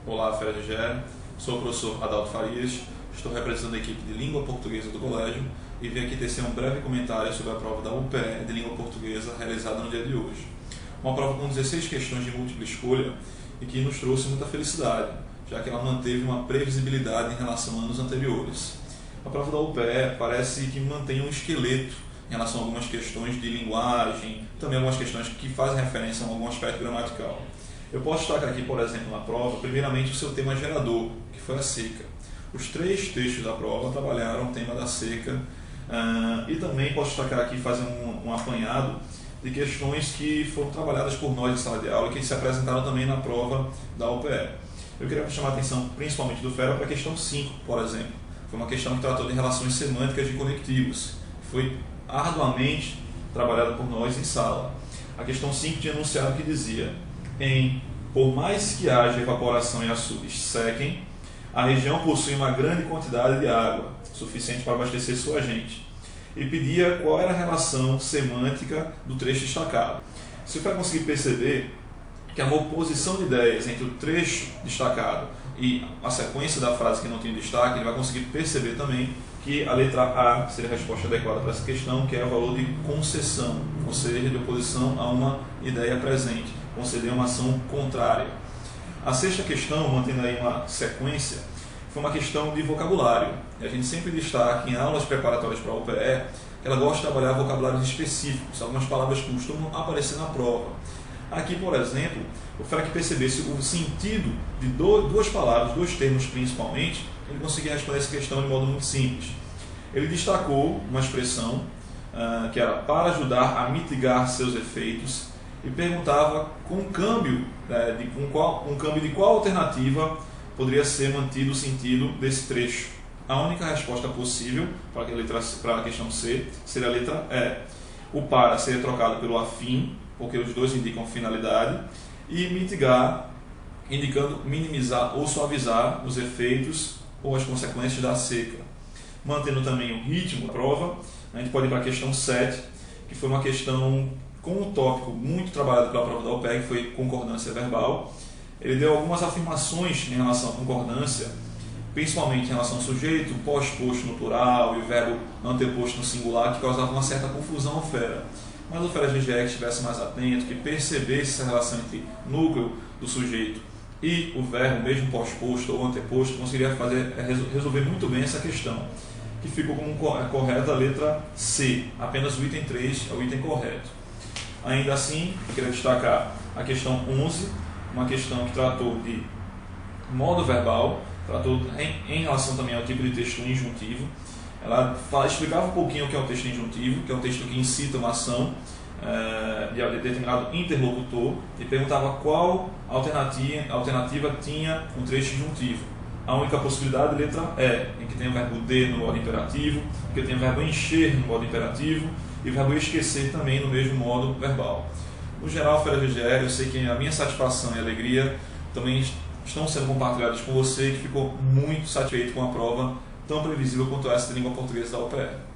Olá, FERJ, sou o professor Adalto Farias, estou representando a equipe de língua portuguesa do colégio e vim aqui tecer um breve comentário sobre a prova da UPE de língua portuguesa realizada no dia de hoje. Uma prova com 16 questões de múltipla escolha e que nos trouxe muita felicidade, já que ela manteve uma previsibilidade em relação a anos anteriores. A prova da UPE parece que mantém um esqueleto em relação a algumas questões de linguagem, também algumas questões que fazem referência a algum aspecto gramatical. Eu posso destacar aqui, por exemplo, na prova, primeiramente o seu tema gerador, que foi a seca. Os 3 textos da prova trabalharam o tema da seca e também posso destacar aqui, fazer um apanhado de questões que foram trabalhadas por nós em sala de aula e que se apresentaram também na prova da UPE. Eu queria chamar a atenção principalmente do FERA para a questão 5, por exemplo. Foi uma questão que tratou de relações semânticas de conectivos. Foi arduamente trabalhada por nós em sala. A questão 5 tinha enunciado que dizia: por mais que haja evaporação e açudes sequem, a região possui uma grande quantidade de água, suficiente para abastecer sua gente. E pedia qual era a relação semântica do trecho destacado. Você vai conseguir perceber que há uma oposição de ideias entre o trecho destacado e a sequência da frase que não tem destaque. Ele vai conseguir perceber também que a letra A seria a resposta adequada para essa questão, que é o valor de concessão, ou seja, de oposição a uma ideia presente, conceder uma ação contrária. A 6ª questão, mantendo aí uma sequência, foi uma questão de vocabulário. E a gente sempre destaca em aulas preparatórias para a UPE que ela gosta de trabalhar vocabulários específicos, algumas palavras costumam aparecer na prova. Aqui, por exemplo, o FERA que percebesse o sentido de duas palavras, 2 termos principalmente, ele conseguia responder essa questão de modo muito simples. Ele destacou uma expressão que era para ajudar a mitigar seus efeitos e perguntava com um câmbio de qual alternativa poderia ser mantido o sentido desse trecho. A única resposta possível para a questão C seria a letra E. O para seria trocado pelo afim, porque os dois indicam finalidade, e mitigar, indicando minimizar ou suavizar os efeitos ou as consequências da seca. Mantendo também o ritmo da prova, a gente pode ir para a questão 7, que foi uma questão com um tópico muito trabalhado pela prova da UPE, que foi concordância verbal. Ele deu algumas afirmações em relação à concordância, principalmente em relação ao sujeito, pós-posto no plural e o verbo anteposto no singular, que causavam uma certa confusão ao FERA. Mas o FERA-GGE que estivesse mais atento, que percebesse essa relação entre núcleo do sujeito e o verbo, mesmo pós-posto ou anteposto, conseguiria resolver muito bem essa questão, que ficou como correta a letra C. Apenas o item 3 é o item correto. Ainda assim, eu queria destacar a questão 11, uma questão que tratou de modo verbal, tratou em relação também ao tipo de texto injuntivo. Ela explicava um pouquinho o que é o texto injuntivo, que é um texto que incita uma ação de determinado interlocutor, e perguntava qual alternativa tinha um trecho injuntivo. A única possibilidade, letra E, em que tem o verbo de no modo imperativo, que tem o verbo encher no modo imperativo e o verbo esquecer também no mesmo modo verbal. No geral, FERA-GGE, eu sei que a minha satisfação e alegria também estão sendo compartilhadas com você, que ficou muito satisfeito com a prova tão previsível quanto essa de língua portuguesa da UPE.